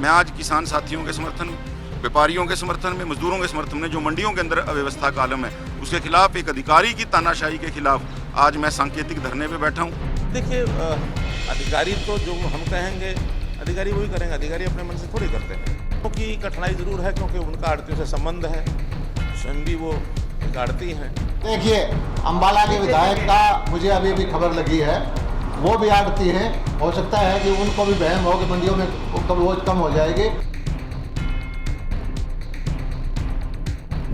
मैं आज किसान साथियों के समर्थन में, व्यापारियों के समर्थन में, मजदूरों के समर्थन में जो मंडियों के अंदर अव्यवस्था का आलम है उसके खिलाफ, एक अधिकारी की तानाशाही के खिलाफ आज मैं सांकेतिक धरने पे बैठा हूँ। देखिए, अधिकारी तो जो हम कहेंगे अधिकारी वही करेंगे, अधिकारी अपने मन से थोड़ी करते हैं। क्योंकि कठिनाई ज़रूर है, क्योंकि उनका आड़तियों से संबंध है, स्वयं भी वो एक आड़ती हैं। देखिए, अम्बाला के विधायक का मुझे अभी भी खबर लगी है, वो भी आड़ती हैं। हो सकता है कि उनको भी वहम हो कि मंडियों में रोज कम हो जाएगी।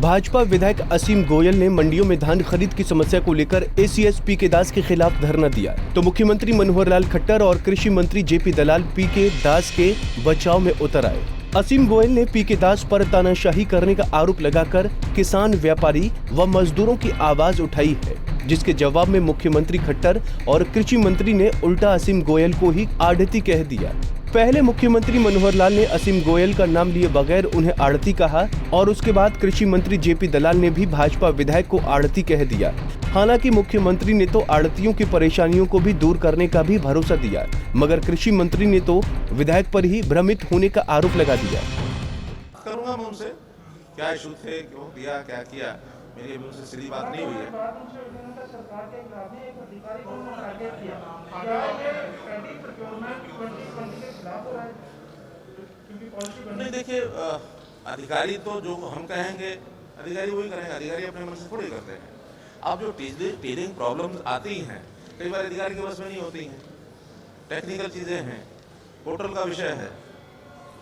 भाजपा विधायक असीम गोयल ने मंडियों में धान खरीद की समस्या को लेकर एसीएस पीके दास के खिलाफ धरना दिया, तो मुख्यमंत्री मनोहर लाल खट्टर और कृषि मंत्री जेपी दलाल पीके दास के बचाव में उतर आए। असीम गोयल ने पीके दास पर तानाशाही करने का आरोप लगाकर किसान, व्यापारी व मजदूरों की आवाज उठाई है, जिसके जवाब में मुख्यमंत्री खट्टर और कृषि मंत्री ने उल्टा असीम गोयल को ही आड़ती कह दिया। पहले मुख्यमंत्री मनोहर लाल ने असीम गोयल का नाम लिए बगैर उन्हें आड़ती कहा और उसके बाद कृषि मंत्री जेपी दलाल ने भी भाजपा विधायक को आड़ती कह दिया। हालांकि मुख्यमंत्री ने तो आड़तियों की परेशानियों को भी दूर करने का भी भरोसा दिया, मगर कृषि मंत्री ने तो विधायक पर ही भ्रमित होने का आरोप लगा दिया। करूंगा मैं उनसे, क्या इशू थे, क्यों दिया, क्या किया, मेरी अभी उनसे सीधी बात नहीं हुई है। नहीं, देखिए, अधिकारी तो जो हम कहेंगे अधिकारी वही करेंगे, अधिकारी अपने मन से थोड़ी करते हैं। अब जो टीजिंग प्रॉब्लम्स आती हैं, कई बार अधिकारी के बस में नहीं होती हैं, टेक्निकल चीज़ें हैं, पोर्टल का विषय है,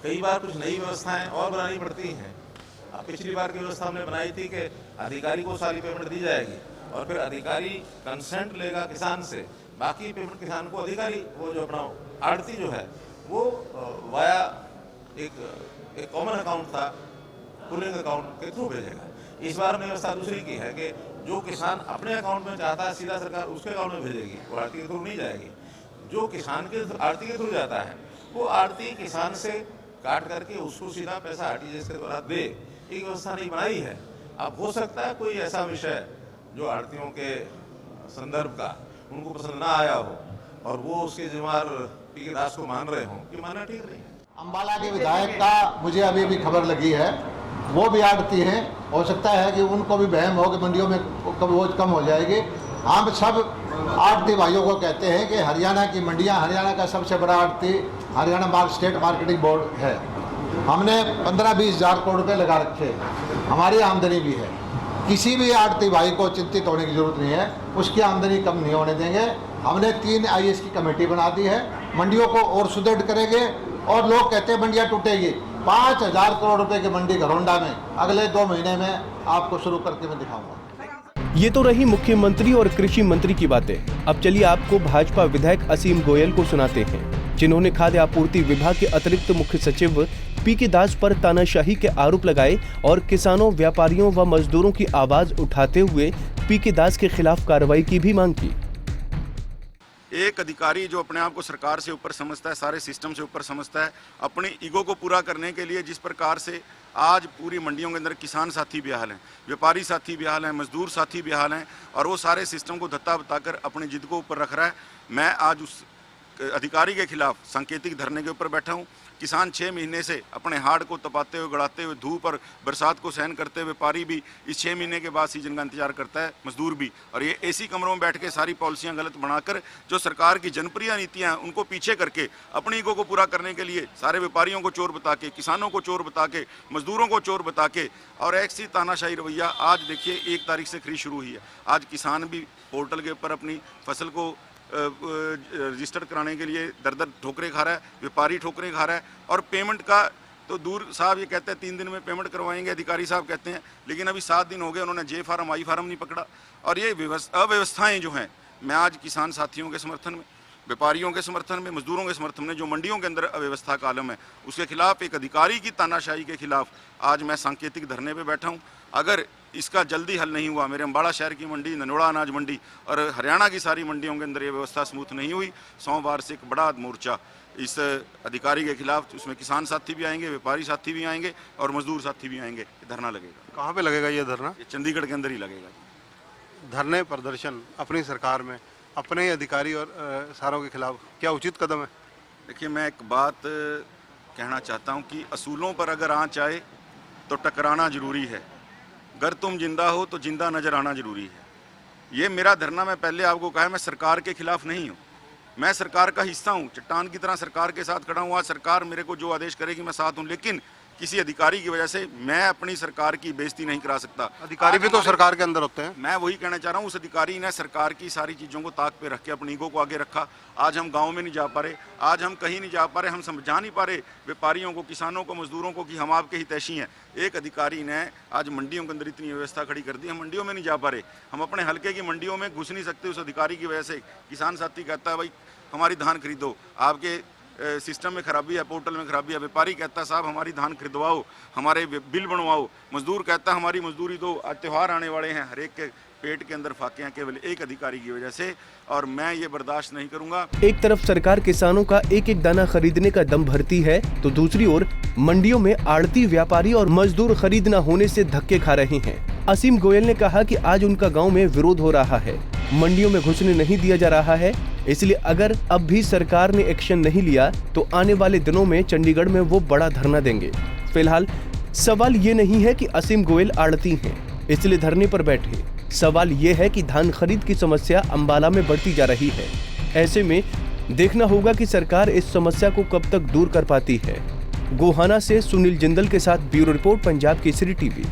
कई बार कुछ नई व्यवस्थाएं और बनानी पड़ती हैं। अब पिछली बार की व्यवस्था हमने बनाई थी कि अधिकारी को सारी पेमेंट दी जाएगी और फिर अधिकारी कंसेंट लेगा किसान से, बाकी पेमेंट किसान को अधिकारी, वो जो अपना आड़ती जो है वो वाया एक कॉमन अकाउंट था, पुलिंग अकाउंट के थ्रू भेजेगा। इस बार हमने व्यवस्था दूसरी की है कि जो किसान अपने अकाउंट में चाहता है सीधा सरकार उसके अकाउंट में भेजेगी, वो आड़ती के थ्रू नहीं जाएगी। जो किसान के आड़ती के थ्रू जाता है वो आड़ती किसान से काट करके उसको सीधा पैसा आरटीजीएस के द्वारा दे, एक व्यवस्था नहीं बनाई है। अब हो सकता है कोई ऐसा विषय जो आड़तियों के संदर्भ का उनको पसंद ना आया हो और वो उसके जिम्मेदार पीके दास को मान रहे हों, कि मानना ठीक नहीं है। अम्बाला के विधायक का मुझे अभी भी खबर लगी है, वो भी आड़ती हैं। हो सकता है कि उनको भी वहम हो कि मंडियों में रोज कम हो जाएगी। हम सब आड़ती भाइयों को कहते हैं कि हरियाणा की मंडियां, हरियाणा का सबसे बड़ा आड़ती हरियाणा स्टेट मार्केटिंग बोर्ड है। हमने 15-20 हज़ार करोड़ रुपये लगा रखे हैं, हमारी आमदनी भी है। किसी भी आड़ती भाई को चिंतित होने की जरूरत नहीं है, उसकी आमदनी कम नहीं होने देंगे। हमने 3 IAS की कमेटी बना दी है, मंडियों को और सुदृढ़ करेंगे। और लोग कहते हैं मंडियाँ टूटेगी, 5,000 करोड़ रुपए की मंडी घरौंडा में अगले 2 महीने में आपको शुरू करके मैं दिखाऊंगा। ये तो रही मुख्यमंत्री और कृषि मंत्री की बातें। अब चलिए आपको भाजपा विधायक असीम गोयल को सुनाते हैं, जिन्होंने खाद्य आपूर्ति विभाग के अतिरिक्त मुख्य सचिव पीके दास पर तानाशाही के आरोप लगाए और किसानों, व्यापारियों व मजदूरों की आवाज उठाते हुए पीके दास के खिलाफ कार्रवाई की भी मांग की। एक अधिकारी जो अपने आप को सरकार से ऊपर समझता है, सारे सिस्टम से ऊपर समझता है, अपनी ईगो को पूरा करने के लिए जिस प्रकार से आज पूरी मंडियों के अंदर किसान साथी बेहाल हैं, व्यापारी साथी बेहाल हैं, मजदूर साथी बेहाल हैं और वो सारे सिस्टम को धत्ता बताकर अपनी जिद को ऊपर रख रहा है। मैं आज उस अधिकारी के खिलाफ सांकेतिक धरने के ऊपर बैठा हूँ। किसान 6 महीने से अपने हाड़ को तपाते हुए, गड़ाते हुए, धूप और बरसात को सहन करते हुए, व्यापारी भी इस 6 महीने के बाद सीजन का इंतजार करता है, मजदूर भी। और ये एसी कमरों में बैठ के सारी पॉलिसियां गलत बनाकर जो सरकार की जनप्रिय नीतियां हैं उनको पीछे करके अपनी ईगो को पूरा करने के लिए सारे व्यापारियों को चोर बता के, किसानों को चोर बता के, मजदूरों को चोर बता के और एक सी तानाशाही रवैया आज देखिए 1 तारीख से खरीद शुरू हुई है। आज किसान भी पोर्टल के ऊपर अपनी फसल को रजिस्टर कराने के लिए दर ठोकरें खा रहा है, व्यापारी ठोकरें खा रहा है और पेमेंट का तो दूर। साहब ये कहते हैं 3 दिन में पेमेंट करवाएंगे, अधिकारी साहब कहते हैं, लेकिन अभी 7 दिन हो गए, उन्होंने J फार्म I फार्म नहीं पकड़ा। और ये अव्यवस्थाएं जो हैं, मैं आज किसान साथियों के समर्थन में, व्यापारियों के समर्थन में, मजदूरों के समर्थन में जो मंडियों के अंदर अव्यवस्था का आलम है उसके खिलाफ, एक अधिकारी की तानाशाही के खिलाफ आज मैं सांकेतिक धरने पे बैठा हूँ। अगर इसका जल्दी हल नहीं हुआ, मेरे अम्बाड़ा शहर की मंडी, ननोड़ा अनाज मंडी और हरियाणा की सारी मंडियों के अंदर ये व्यवस्था स्मूथ नहीं हुई, सोमवार से एक बड़ा मोर्चा इस अधिकारी के खिलाफ, उसमें किसान साथी भी आएंगे, व्यापारी साथी भी आएंगे और मजदूर साथी भी आएंगे। धरना लगेगा। कहाँ पे लगेगा ये धरना? ये चंडीगढ़ के अंदर ही लगेगा। धरने प्रदर्शन अपनी सरकार में अपने अधिकारी और सारों के खिलाफ क्या उचित कदम है? देखिए, मैं एक बात कहना चाहता हूं कि असूलों पर अगर आँच आए तो टकराना ज़रूरी है। अगर तुम जिंदा हो तो जिंदा नज़र आना ज़रूरी है। ये मेरा धरना, मैं पहले आपको कहा, मैं सरकार के खिलाफ नहीं हूँ, मैं सरकार का हिस्सा हूँ, चट्टान की तरह सरकार के साथ खड़ा हूँ। आज सरकार मेरे को जो आदेश करेगी मैं साथ हूँ, लेकिन किसी अधिकारी की वजह से मैं अपनी सरकार की बेइज्जती नहीं करा सकता। अधिकारी भी तो सरकार के अंदर होते हैं। मैं वही कहना चाह रहा हूँ, उस अधिकारी ने सरकार की सारी चीज़ों को ताक पे रख के अपनी ईगो को आगे रखा। आज हम गाँव में नहीं जा पा रहे, आज हम कहीं नहीं जा पा रहे, हम समझा नहीं पा रहे व्यापारियों को, किसानों को, मजदूरों को कि हम आपके हितैषी हैं। एक अधिकारी ने आज मंडियों के अंदर इतनी व्यवस्था खड़ी कर दी, हम मंडियों में नहीं जा पा रहे, हम अपने हल्के की मंडियों में घुस नहीं सकते उस अधिकारी की वजह से। किसान साथी कहता है भाई हमारी धान खरीदो, आपके सिस्टम में खराबी है, पोर्टल में खराबी है। व्यापारी कहता है साहब हमारी धान खरीदवाओ, हमारे बिल बनवाओ। मजदूर कहता है हमारी मजदूरी दो। आज त्यौहार आने वाले हैं, हर एक के पेट के अंदर फाके हैं केवल एक अधिकारी की वजह से, और मैं ये बर्दाश्त नहीं करूंगा। एक तरफ सरकार किसानों का एक एक दाना खरीदने का दम भरती है, तो दूसरी ओर मंडियों में आड़ती, व्यापारी और मजदूर खरीद न होने से धक्के खा रहे हैं। असीम गोयल ने कहा कि आज उनका गांव में विरोध हो रहा है, मंडियों में घुसने नहीं दिया जा रहा है, इसलिए अगर अब भी सरकार ने एक्शन नहीं लिया तो आने वाले दिनों में चंडीगढ़ में वो बड़ा धरना देंगे। फिलहाल सवाल ये नहीं है कि असीम गोयल आड़ती हैं इसलिए धरने पर बैठे, सवाल ये है कि धान खरीद की समस्या अंबाला में बढ़ती जा रही है। ऐसे में देखना होगा कि सरकार इस समस्या को कब तक दूर कर पाती है। गोहाना से सुनील जिंदल के साथ bureau report, Punjab Kesari TV.